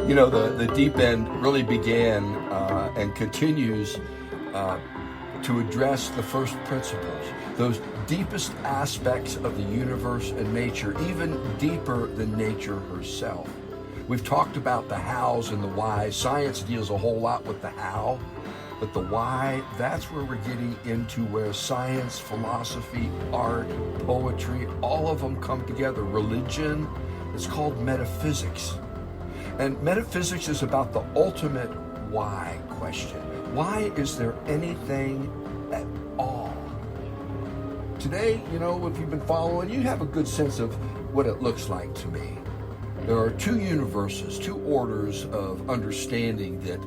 The deep end really began and continues to address the first principles, those deepest aspects of the universe and nature, even deeper than nature herself. We've talked about the hows and the whys. Science deals a whole lot with the how, but the why, that's where we're getting into where science, philosophy, art, poetry, all of them come together. Religion, it's called metaphysics. And metaphysics is about the ultimate why question. Why is there anything at all? Today, if you've been following, you have a good sense of what it looks like to me. There are two universes, two orders of understanding that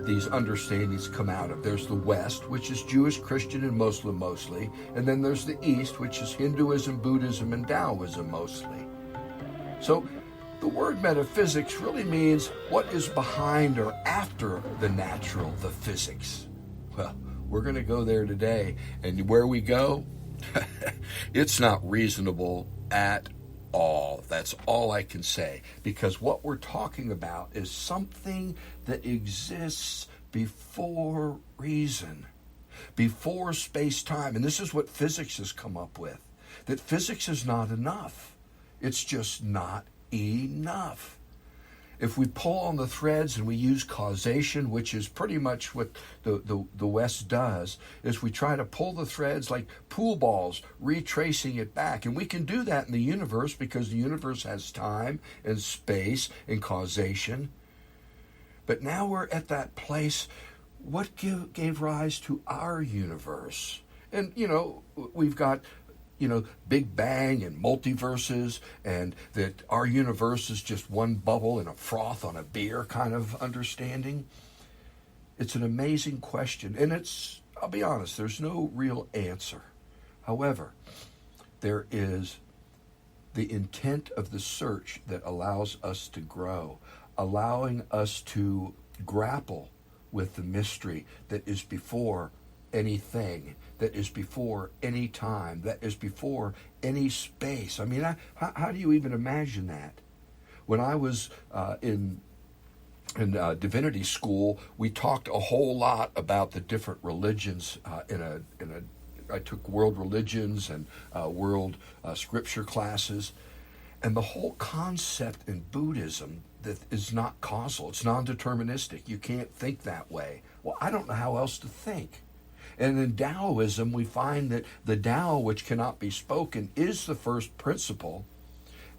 these understandings come out of. There's the West, which is Jewish, Christian, and Muslim mostly, and then there's the East, which is Hinduism, Buddhism, and Taoism mostly. So the word metaphysics really means what is behind or after the natural, the physics. Well, we're going to go there today, and where we go, it's not reasonable at all. That's all I can say, because what we're talking about is something that exists before reason, before space-time. And this is what physics has come up with, that physics is not enough. It's just not enough. If we pull on the threads and we use causation, which is pretty much what the West does, is we try to pull the threads like pool balls, retracing it back. And we can do that in the universe because the universe has time and space and causation. But now we're at that place, what gave rise to our universe? And, we've got Big Bang and multiverses, and that our universe is just one bubble in a froth on a beer kind of understanding. It's an amazing question, and I'll be honest, there's no real answer. However, there is the intent of the search that allows us to grow, allowing us to grapple with the mystery that is before anything, that is before any time, that is before any space. I mean, how do you even imagine that? When I was in divinity school, we talked a whole lot about the different religions. I took world religions and world scripture classes, and the whole concept in Buddhism that is not causal, it's non-deterministic. You can't think that way. Well, I don't know how else to think. And in Taoism, we find that the Tao, which cannot be spoken, is the first principle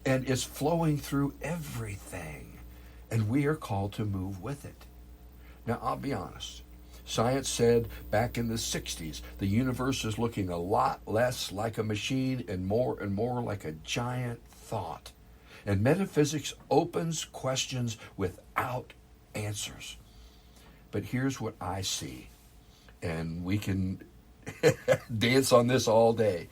and is flowing through everything. And we are called to move with it. Now, I'll be honest. Science said back in the 60s, the universe is looking a lot less like a machine and more like a giant thought. And metaphysics opens questions without answers. But here's what I see. And we can dance on this all day.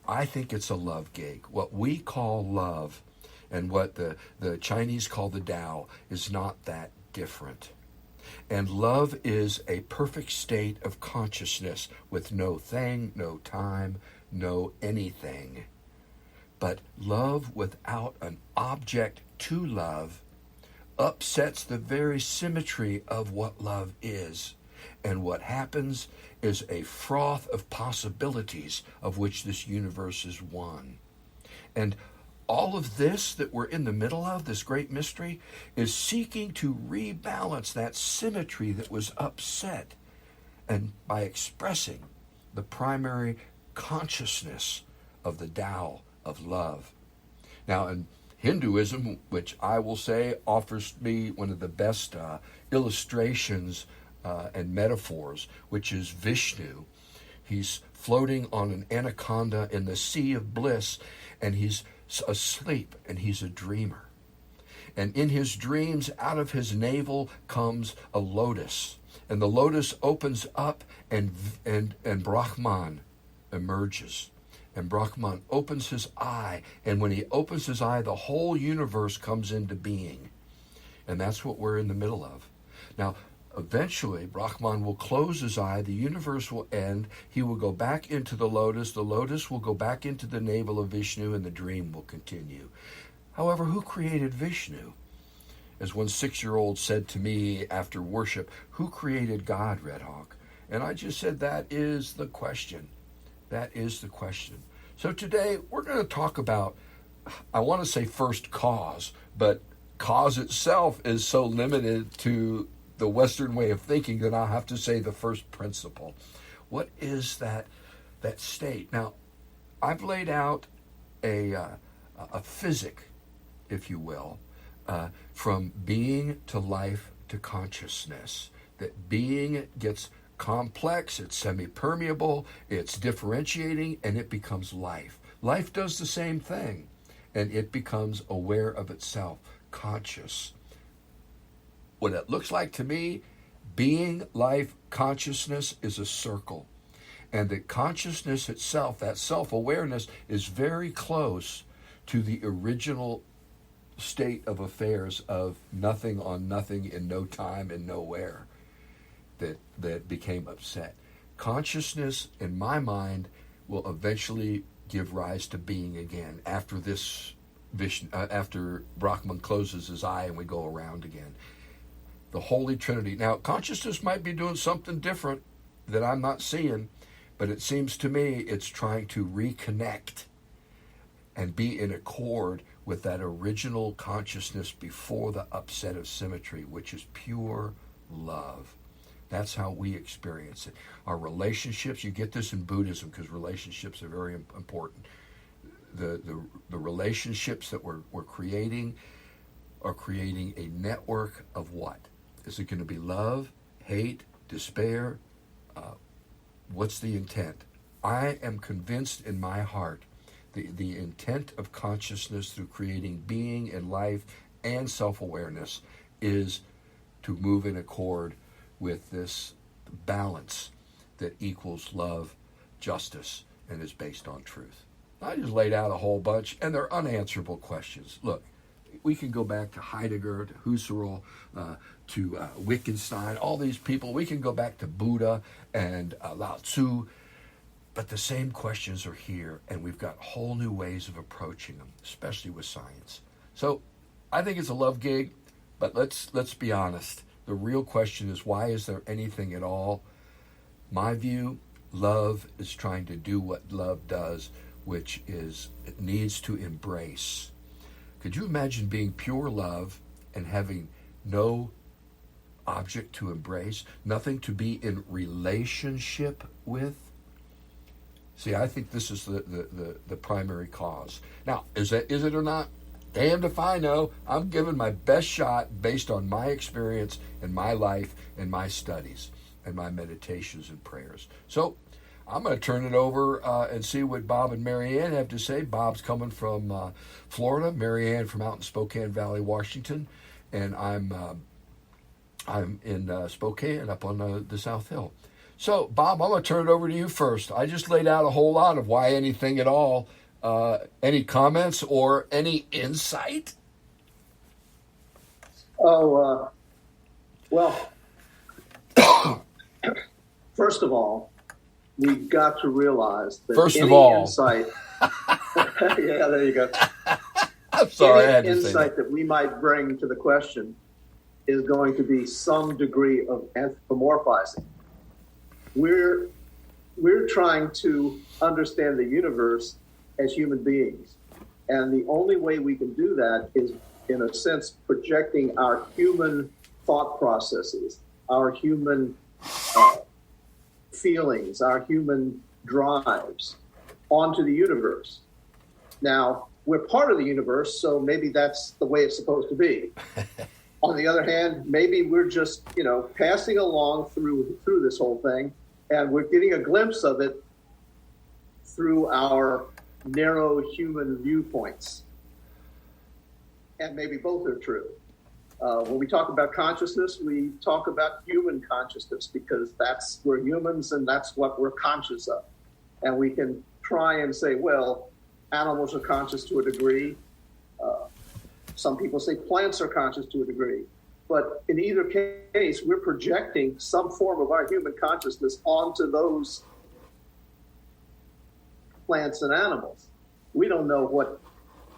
I think it's a love gig. What we call love and what the Chinese call the Tao is not that different. And love is a perfect state of consciousness with no thing, no time, no anything. But love without an object to love upsets the very symmetry of what love is. And what happens is a froth of possibilities of which this universe is one. And all of this that we're in the middle of, this great mystery, is seeking to rebalance that symmetry that was upset, and by expressing the primary consciousness of the Tao of love. Now, in Hinduism, which I will say offers me one of the best illustrations and metaphors, which is Vishnu. He's floating on an anaconda in the sea of bliss, and he's asleep, and he's a dreamer. And in his dreams, out of his navel comes a lotus, and the lotus opens up, and Brahman emerges. And Brahman opens his eye, and when he opens his eye, the whole universe comes into being. And that's what we're in the middle of. Now, eventually, Brahman will close his eye, the universe will end, he will go back into the lotus will go back into the navel of Vishnu, and the dream will continue. However, who created Vishnu? As one 6-year-old said to me after worship, "Who created God, Redhawk?" And I just said, that is the question. That is the question. So today we're going to talk about, I want to say first cause, but cause itself is so limited to the Western way of thinking that I'll have to say the first principle. What is that state? Now, I've laid out a physic, if you will, from being to life to consciousness. That being gets complex, it's semi-permeable, it's differentiating, and it becomes life. Life does the same thing, and it becomes aware of itself, conscious. What it looks like to me, being, life, consciousness is a circle. And that consciousness itself, that self-awareness, is very close to the original state of affairs of nothing on nothing in no time and nowhere that became upset. Consciousness, in my mind, will eventually give rise to being again after this vision, after Brahman closes his eye and we go around again. The Holy Trinity. Now, consciousness might be doing something different that I'm not seeing, but it seems to me it's trying to reconnect and be in accord with that original consciousness before the upset of symmetry, which is pure love. That's how we experience it. Our relationships, you get this in Buddhism because relationships are very important. The relationships that we're creating are creating a network of what? Is it going to be love, hate, despair? What's the intent? I am convinced in my heart the intent of consciousness through creating being and life and self-awareness is to move in accord with this balance that equals love, justice, and is based on truth. I just laid out a whole bunch, and they're unanswerable questions. Look, we can go back to Heidegger, to Husserl, to Wittgenstein, all these people. We can go back to Buddha and Lao Tzu, but the same questions are here, and we've got whole new ways of approaching them, especially with science. So I think it's a love gig, but let's be honest. The real question is, why is there anything at all? My view, love is trying to do what love does, which is it needs to embrace. Could you imagine being pure love and having no object to embrace, nothing to be in relationship with? See, I think this is the primary cause. Now, is it or not? Damned if I know. I'm giving my best shot based on my experience in my life and my studies and my meditations and prayers. So I'm going to turn it over and see what Bob and Marianne have to say. Bob's coming from Florida, Marianne from out in Spokane Valley, Washington, and I'm in Spokane up on the South Hill. So, Bob, I'm going to turn it over to you first. I just laid out a whole lot of why anything at all. Any comments or any insight? Well, first of all, we've got to realize that insight. Yeah, there you go. I'm sorry, I had to any say insight that we might bring to the question is going to be some degree of anthropomorphizing. We're trying to understand the universe as human beings. And the only way we can do that is, in a sense, projecting our human thought processes, our human feelings, our human drives onto the universe. Now, we're part of the universe, so maybe that's the way it's supposed to be. On the other hand, maybe we're just, passing along through this whole thing, and we're getting a glimpse of it through our narrow human viewpoints. And maybe both are true. When we talk about consciousness, we talk about human consciousness because we're humans and that's what we're conscious of. And we can try and say, well, animals are conscious to a degree. Some people say plants are conscious to a degree. But in either case, we're projecting some form of our human consciousness onto those plants and animals. We don't know what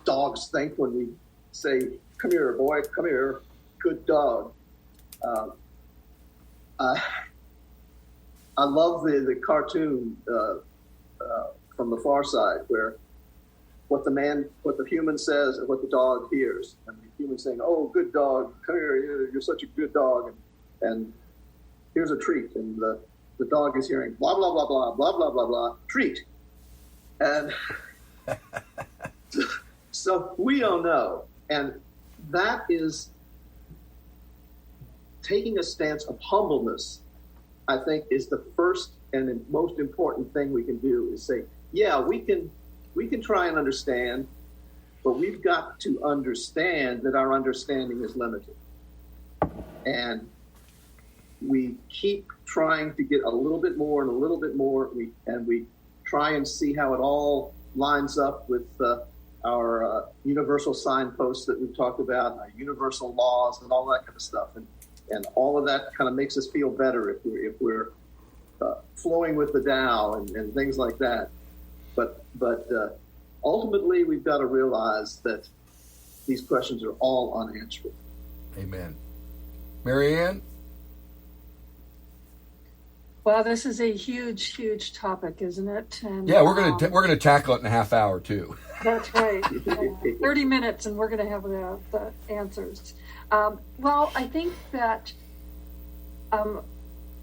dogs think when we say, come here, boy, come here, good dog. I love the cartoon from the Far Side, where what the human says and what the dog hears, and the human saying, "Oh, good dog, come here, you're such a good dog," and here's a treat, and the dog is hearing blah blah blah blah blah blah blah blah treat, and so we don't know, and that is taking a stance of humbleness. I think is the first and most important thing we can do is say, yeah, we can try and understand, but we've got to understand that our understanding is limited. And we keep trying to get a little bit more and a little bit more, and we try and see how it all lines up with our universal signposts that we've talked about, our universal laws and all that kind of stuff. And all of that kind of makes us feel better if we're flowing with the Tao and things like that. But ultimately, we've got to realize that these questions are all unanswerable. Amen. Marianne? Well, this is a huge, huge topic, isn't it? And, yeah, we're gonna tackle it in a half hour too. That's right. 30 minutes, and we're going to have the answers. Well, I think that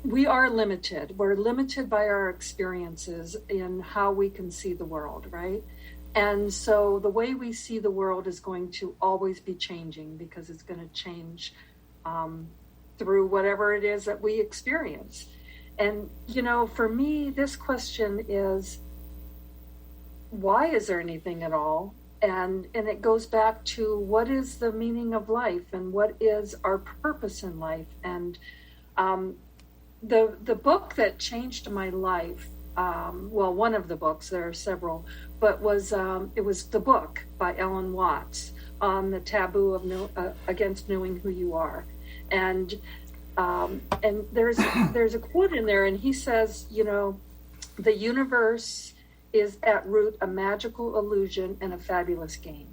we are limited. We're limited by our experiences in how we can see the world, right? And so the way we see the world is going to always be changing, because it's going to change through whatever it is that we experience. And, for me, this question is, why is there anything at all? And it goes back to, what is the meaning of life, and what is our purpose in life? And the book that changed my life, well, one of the books, there are several, but it was the book by Alan Watts on the taboo of against knowing who you are. And there's a quote in there, and he says, the universe is at root a magical illusion and a fabulous game.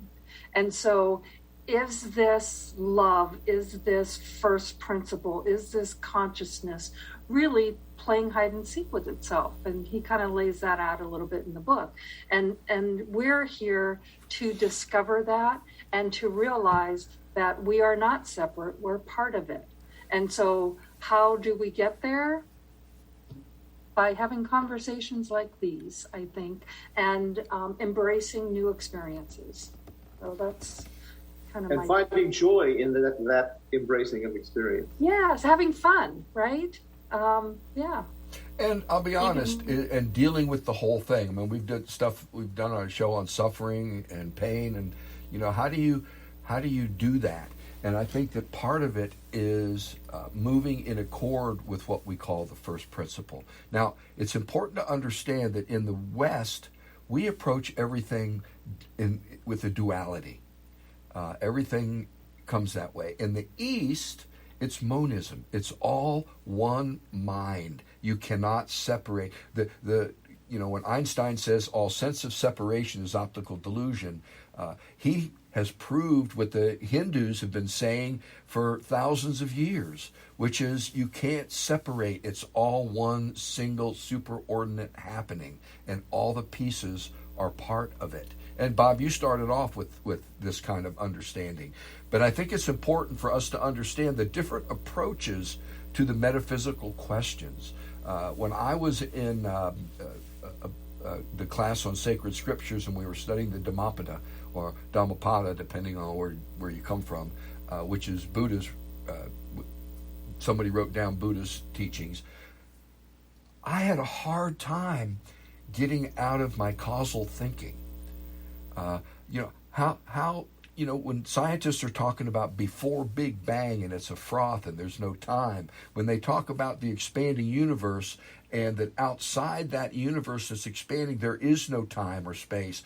And so is this love, is this first principle, is this consciousness really playing hide and seek with itself? And he kind of lays that out a little bit in the book. And we're here to discover that and to realize that we are not separate, we're part of it. And so how do we get there? By having conversations like these, I think, and embracing new experiences. So that's kind of finding joy in that embracing of experience. Yes, having fun, right? Yeah. And I'll be honest, and dealing with the whole thing. I mean, we've done our show on suffering and pain, and how do you do that? And I think that part of it is moving in accord with what we call the first principle. Now, it's important to understand that in the West, we approach everything with a duality. Everything comes that way. In the East, it's monism. It's all one mind. You cannot separate. When Einstein says all sense of separation is optical delusion, he has proved what the Hindus have been saying for thousands of years, which is you can't separate. It's all one single superordinate happening, and all the pieces are part of it. And Bob, you started off with this kind of understanding. But I think it's important for us to understand the different approaches to the metaphysical questions. When I was in the class on sacred scriptures, and we were studying the Dhammapada, or Dhammapada, depending on where you come from, which is Buddha's, somebody wrote down Buddha's teachings. I had a hard time getting out of my causal thinking. When scientists are talking about before Big Bang and it's a froth and there's no time, when they talk about the expanding universe and that outside that universe that's expanding there is no time or space,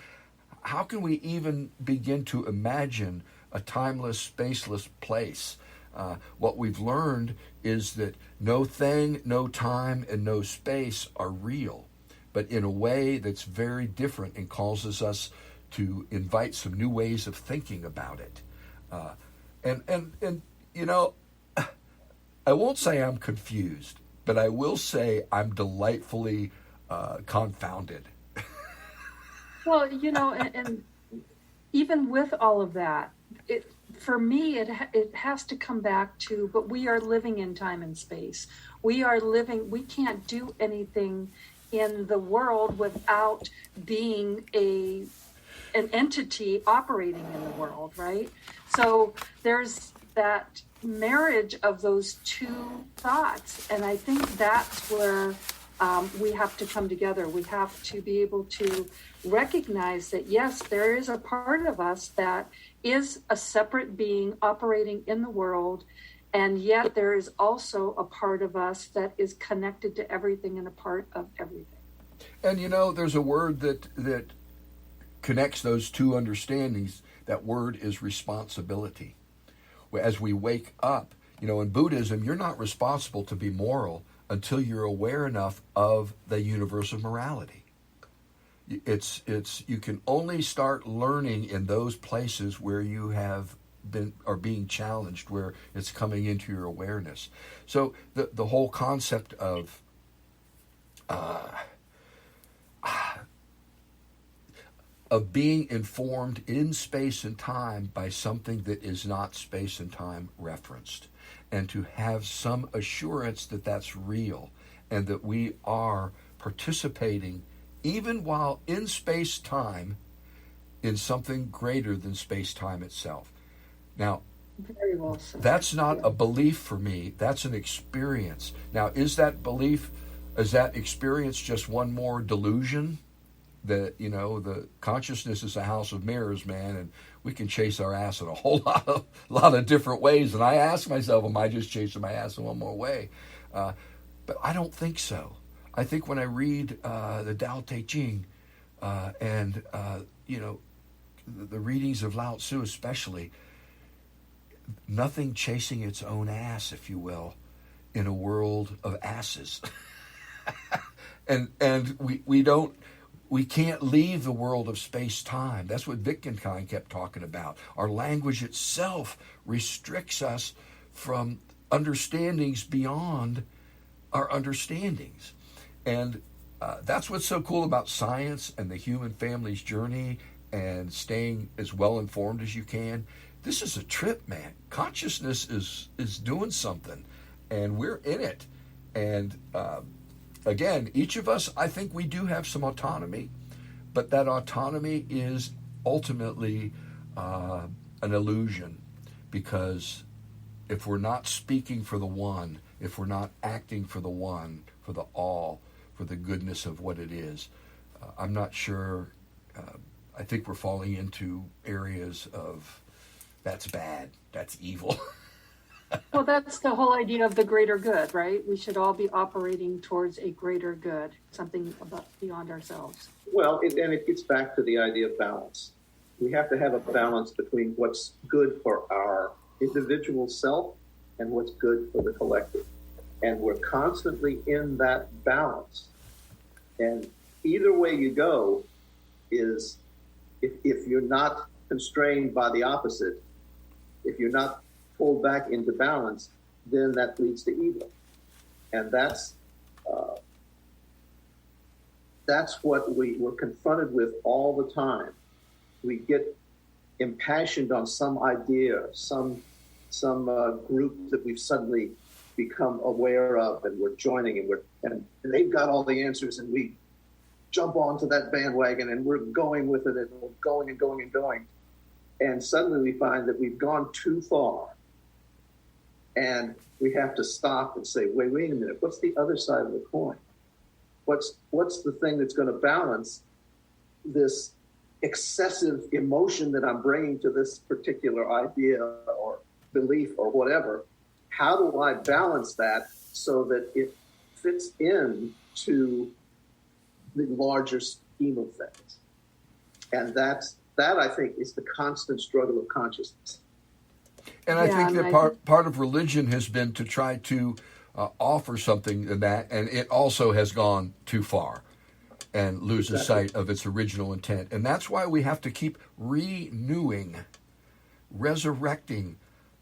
how can we even begin to imagine a timeless, spaceless place? What we've learned is that no thing, no time, and no space are real, but in a way that's very different and causes us to invite some new ways of thinking about it. And You know, I won't say I'm confused, but I will say I'm delightfully confounded. Well, and even with all of that, for me, it has to come back to, but we are living in time and space. We can't do anything in the world without being an entity operating in the world, right? So there's that marriage of those two thoughts. And I think that's where we have to come together. We have to be able to recognize that, yes, there is a part of us that is a separate being operating in the world. And yet there is also a part of us that is connected to everything and a part of everything. And there's a word that connects those two understandings. That word is responsibility. As we wake up, in Buddhism, you're not responsible to be moral until you're aware enough of the universe of morality. You can only start learning in those places where you are being challenged, where it's coming into your awareness. So the whole concept of being informed in space and time by something that is not space and time referenced, and to have some assurance that that's real and that we are participating, even while in space-time, in something greater than space-time itself. Now, very well said. That's not a belief for me. That's an experience. Now, is that experience just one more delusion? That, the consciousness is a house of mirrors, man, and we can chase our ass in a whole lot of different ways. And I ask myself, am I just chasing my ass in one more way? But I don't think so. I think when I read the Tao Te Ching and the readings of Lao Tzu especially, nothing chasing its own ass, if you will, in a world of asses. and we can't leave the world of space-time. That's what Wittgenstein kept talking about. Our language itself restricts us from understandings beyond our understandings. And that's what's so cool about science and the human family's journey and staying as well informed as you can. This is a trip, man. Consciousness is doing something, and we're in it. And again, each of us, I think we do have some autonomy, but that autonomy is ultimately an illusion, because if we're not speaking for the one, if we're not acting for the one, for the all, for the goodness of what it is, I'm not sure. I think we're falling into areas of that's bad, that's evil. Well, that's the whole idea of the greater good, right? We should all be operating towards a greater good, something beyond ourselves. Well, it gets back to the idea of balance. We have to have a balance between what's good for our individual self and what's good for the collective. And we're constantly in that balance. And either way you go is, if you're not constrained by the opposite, if you're not pulled back into balance, then that leads to evil. And that's what we're confronted with all the time. We get impassioned on some idea, some group that we've suddenly become aware of, and we're joining, and they've got all the answers, and we jump onto that bandwagon, and we're going with it, and we're going and going and going. And suddenly we find that we've gone too far. And we have to stop and say, wait a minute, what's the other side of the coin? What's the thing that's going to balance this excessive emotion that I'm bringing to this particular idea or belief or whatever? How do I balance that so that it fits in to the larger scheme of things? And that I think is the constant struggle of consciousness. And I think that part of religion has been to try to offer something in that, and it also has gone too far and loses sight of its original intent. And that's why we have to keep renewing, resurrecting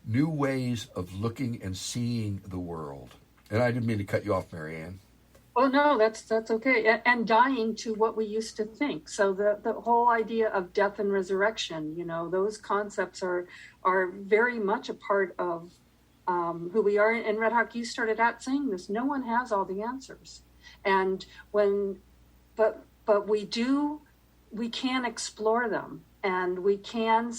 new ways of looking and seeing the world. And I didn't mean to cut you off, Marianne. Oh no, that's okay. And dying to what we used to think. So the whole idea of death and resurrection, those concepts are very much a part of who we are. And Red Hawk, you started out saying this. No one has all the answers, but we can explore them, and we can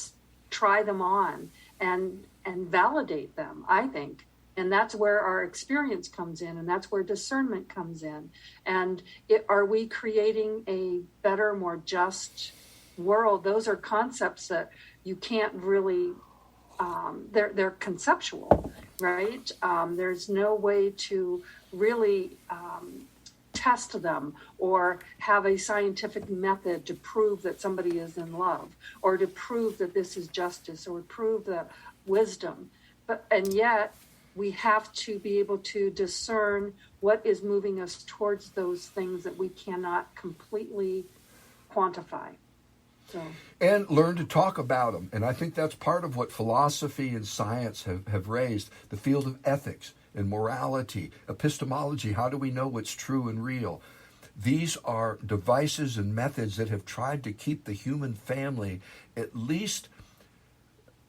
try them on and validate them, I think. And that's where our experience comes in, and that's where discernment comes in. And are we creating a better, more just world? Those are concepts that you can't really, they're conceptual, right? There's no way to really test them or have a scientific method to prove that somebody is in love, or to prove that this is justice, or prove the wisdom. And yet, we have to be able to discern what is moving us towards those things that we cannot completely quantify. And learn to talk about them. And I think that's part of what philosophy and science have raised, the field of ethics and morality, epistemology. How do we know what's true and real? These are devices and methods that have tried to keep the human family at least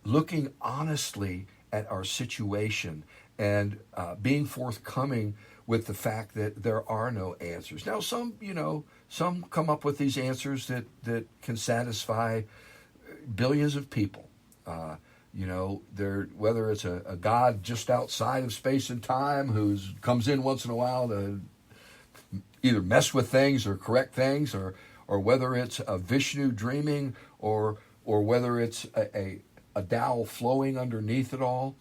looking honestly at our situation and being forthcoming with the fact that there are no answers. Now, some come up with these answers that can satisfy billions of people. Whether it's a God just outside of space and time who comes in once in a while to either mess with things or correct things, or whether it's a Vishnu dreaming, or whether it's a Tao flowing underneath it all.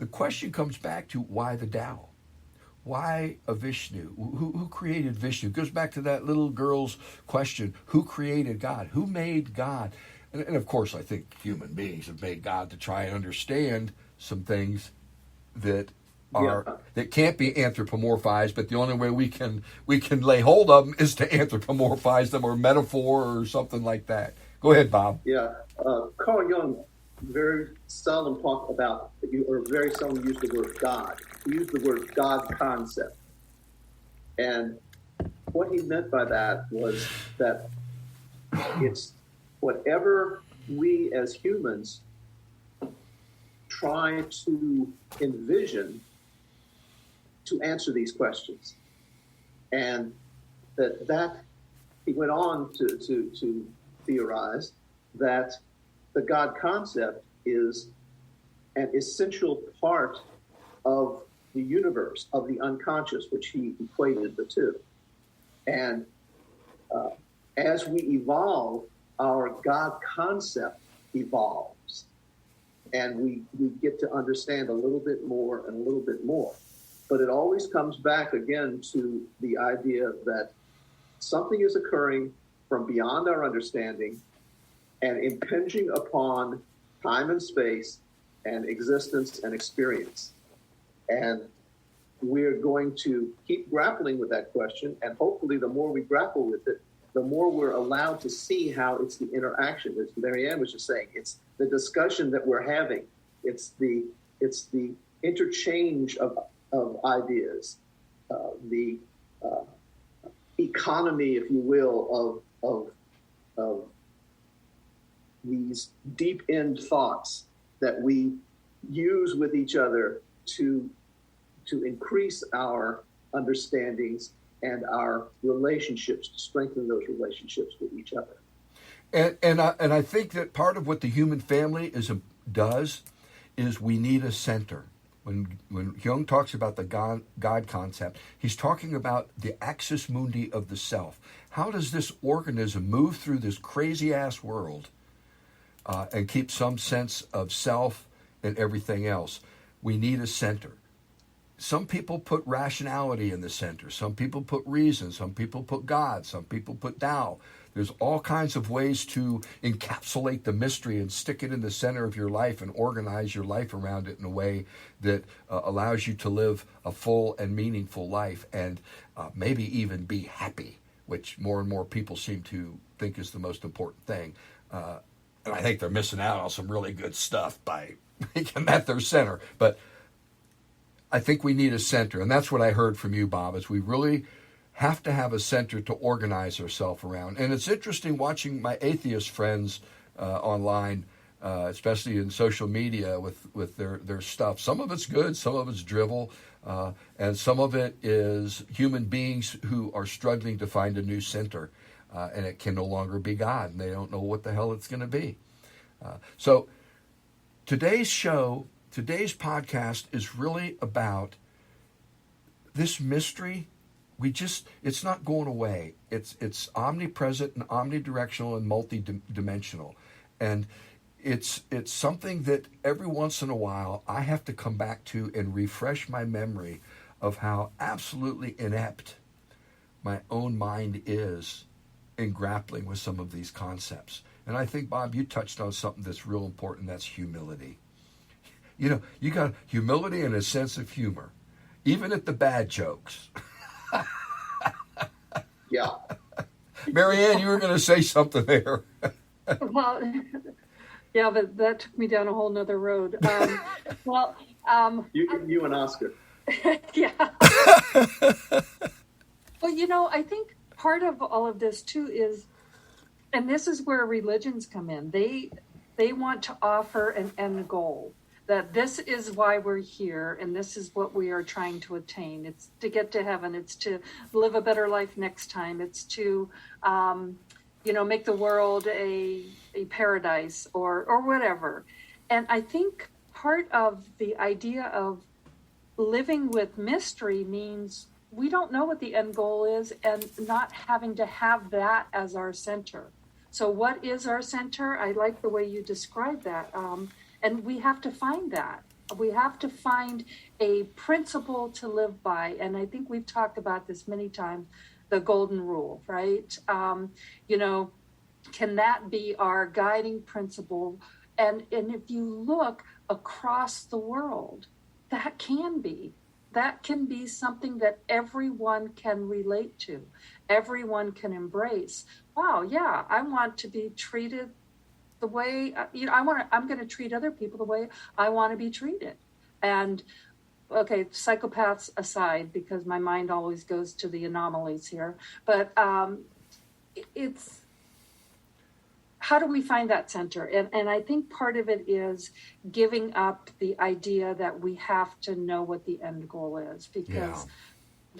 The question comes back to why the Tao? Why a Vishnu? Who created Vishnu? It goes back to that little girl's question, who created God? Who made God? And of course, I think human beings have made God to try and understand some things that that can't be anthropomorphized, but the only way we can lay hold of them is to anthropomorphize them, or metaphor or something like that. Go ahead, Bob. Yeah, Carl Jung very seldom use the word God. He used the word God concept. And what he meant by that was that it's whatever we as humans try to envision to answer these questions. And that he went on to theorize that the God concept is an essential part of the universe, of the unconscious, which he equated the two. And as we evolve, our God concept evolves. And we get to understand a little bit more and a little bit more. But it always comes back again to the idea that something is occurring from beyond our understanding and impinging upon time and space and existence and experience. And we're going to keep grappling with that question. And hopefully the more we grapple with it, the more we're allowed to see how it's the interaction. As Marianne was just saying, it's the discussion that we're having. It's the interchange of ideas, the economy, if you will, of these deep end thoughts that we use with each other to increase our understandings and our relationships, to strengthen those relationships with each other. And I think that part of what the human family does is we need a center. When Jung talks about the God concept, he's talking about the axis mundi of the self. How does this organism move through this crazy-ass world and keep some sense of self and everything else? We need a center. Some people put rationality in the center. Some people put reason. Some people put God. Some people put Tao. There's all kinds of ways to encapsulate the mystery and stick it in the center of your life and organize your life around it in a way that allows you to live a full and meaningful life, and maybe even be happy, which more and more people seem to think is the most important thing. And I think they're missing out on some really good stuff by making that their center. But I think we need a center, and that's what I heard from you, Bob, is we really have to have a center to organize ourselves around. And it's interesting watching my atheist friends online, especially in social media with their stuff. Some of it's good, some of it's drivel, and some of it is human beings who are struggling to find a new center, and it can no longer be God, and they don't know what the hell it's going to be. So today's podcast is really about this mystery. It's not going away. It's omnipresent and omnidirectional and multidimensional. And it's something that every once in a while I have to come back to and refresh my memory of how absolutely inept my own mind is in grappling with some of these concepts. And I think, Bob, you touched on something that's real important. That's humility. You got humility and a sense of humor, even at the bad jokes. Yeah. Marianne, you were going to say something there. Well, yeah, but that took me down a whole nother road. You and Oscar. Yeah. Well, I think part of all of this too is, and this is where religions come in. They want to offer an end goal, that this is why we're here and this is what we are trying to attain. It's to get to heaven. It's to live a better life next time. It's to, make the world a paradise or whatever. And I think part of the idea of living with mystery means we don't know what the end goal is and not having to have that as our center. So what is our center? I like the way you described that. And we have to find that. We have to find a principle to live by. And I think we've talked about this many times, the golden rule, right? Can that be our guiding principle? And if you look across the world, that can be something that everyone can relate to, everyone can embrace. Wow, yeah, I want to be treated the way, I'm going to treat other people the way I want to be treated. And okay, psychopaths aside, because my mind always goes to the anomalies here, but it's, how do we find that center? And I think part of it is giving up the idea that we have to know what the end goal is, because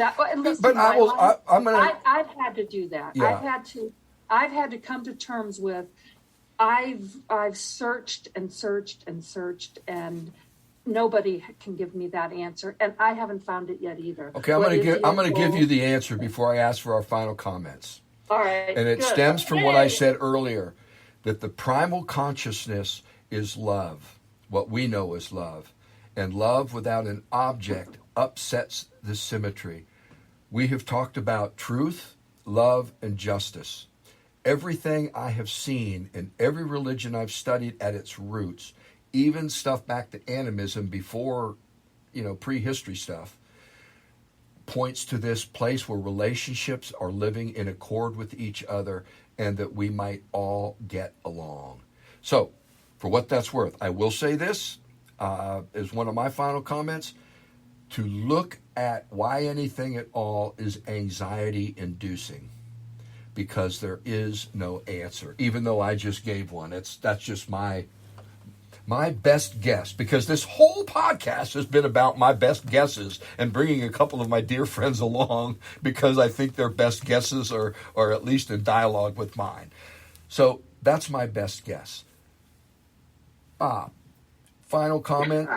at least I've had to do that. Yeah. I've had to come to terms with, I've searched and searched and searched, and nobody can give me that answer, and I haven't found it yet either. Okay, I'm going to give you the answer before I ask for our final comments. All right. And it stems from what I said earlier, that the primal consciousness is love, what we know as love. And love without an object upsets the symmetry. We have talked about truth, love, and justice. Everything I have seen in every religion I've studied at its roots, even stuff back to animism before, prehistory stuff, points to this place where relationships are living in accord with each other and that we might all get along. So, for what that's worth, I will say this as one of my final comments. To look at why anything at all is anxiety-inducing, because there is no answer, even though I just gave one. That's just my best guess, because this whole podcast has been about my best guesses and bringing a couple of my dear friends along because I think their best guesses are at least in dialogue with mine. So that's my best guess. Bob, final comment?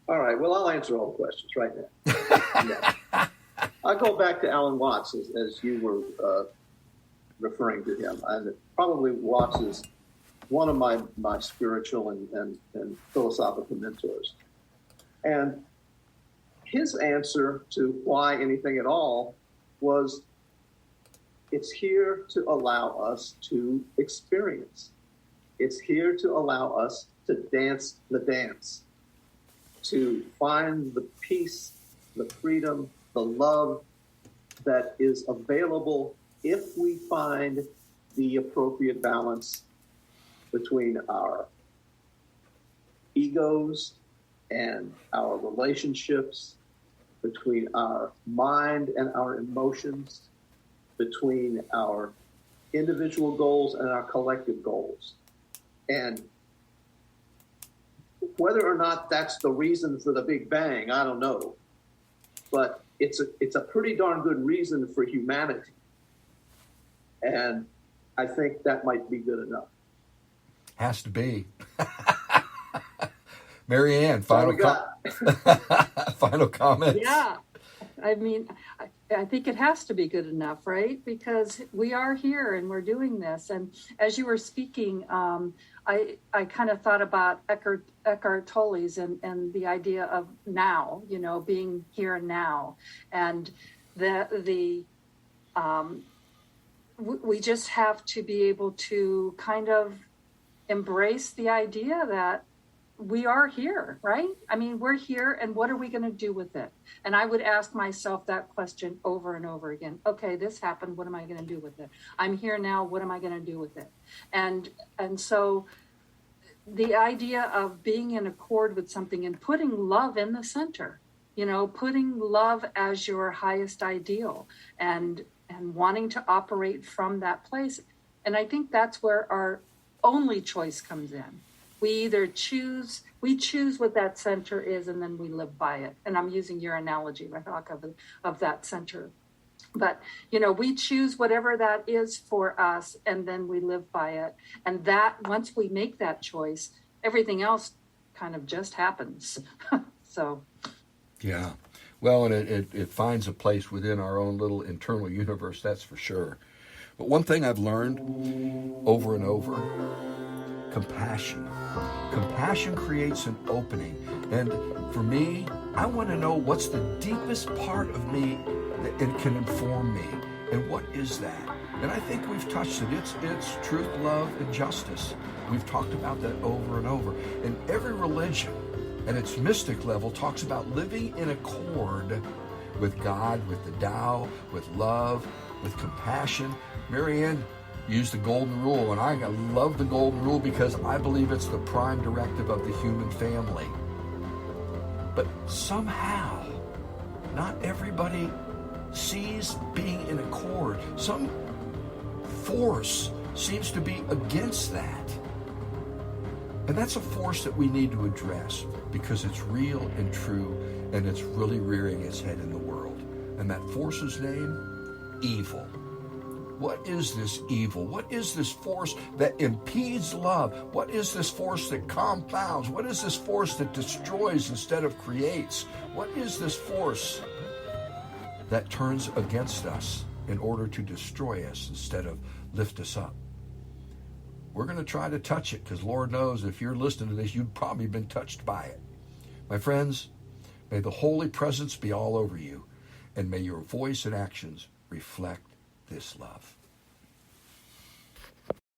All right. Well, I'll answer all the questions right now. I'll go back to Alan Watts, as you were referring to him. And probably Watts is one of my spiritual and philosophical mentors. And his answer to why anything at all was, it's here to allow us to experience. It's here to allow us to dance the dance, to find the peace, the freedom, the love that is available if we find the appropriate balance between our egos and our relationships, between our mind and our emotions, between our individual goals and our collective goals. And whether or not that's the reason for the Big Bang, I don't know. But it's a pretty darn good reason for humanity. And I think that might be good enough. Has to be. Mary Ann, final comments. Yeah, I mean, I think it has to be good enough, right? Because we are here and we're doing this. And as you were speaking, I kind of thought about Eckhart Tolle's and the idea of now, being here and now, and we just have to be able to kind of embrace the idea that we are here, right? I mean, we're here, and what are we going to do with it? And I would ask myself that question over and over again. Okay, this happened. What am I going to do with it? I'm here now. What am I going to do with it? And so the idea of being in accord with something and putting love in the center, putting love as your highest ideal and wanting to operate from that place. And I think that's where our only choice comes in. We choose what that center is, and then we live by it. And I'm using your analogy, Redhawk, of that center. But, we choose whatever that is for us, and then we live by it. And that, once we make that choice, everything else kind of just happens. So. Yeah. Well, and it finds a place within our own little internal universe, that's for sure. But one thing I've learned over and over, compassion. Compassion creates an opening. And for me, I want to know what's the deepest part of me that it can inform me. And what is that? And I think we've touched it. It's truth, love, and justice. We've talked about that over and over. And every religion at its mystic level talks about living in accord with God, with the Tao, with love, with compassion. Mary Ann used the golden rule, and I love the golden rule because I believe it's the prime directive of the human family. But somehow, not everybody sees being in accord. Some force seems to be against that. And that's a force that we need to address because it's real and true, and it's really rearing its head in the world. And that force's name? Evil. What is this evil? What is this force that impedes love? What is this force that compounds? What is this force that destroys instead of creates? What is this force that turns against us in order to destroy us instead of lift us up? We're going to try to touch it because Lord knows if you're listening to this, you've probably been touched by it. My friends, may the holy presence be all over you, and may your voice and actions reflect this love.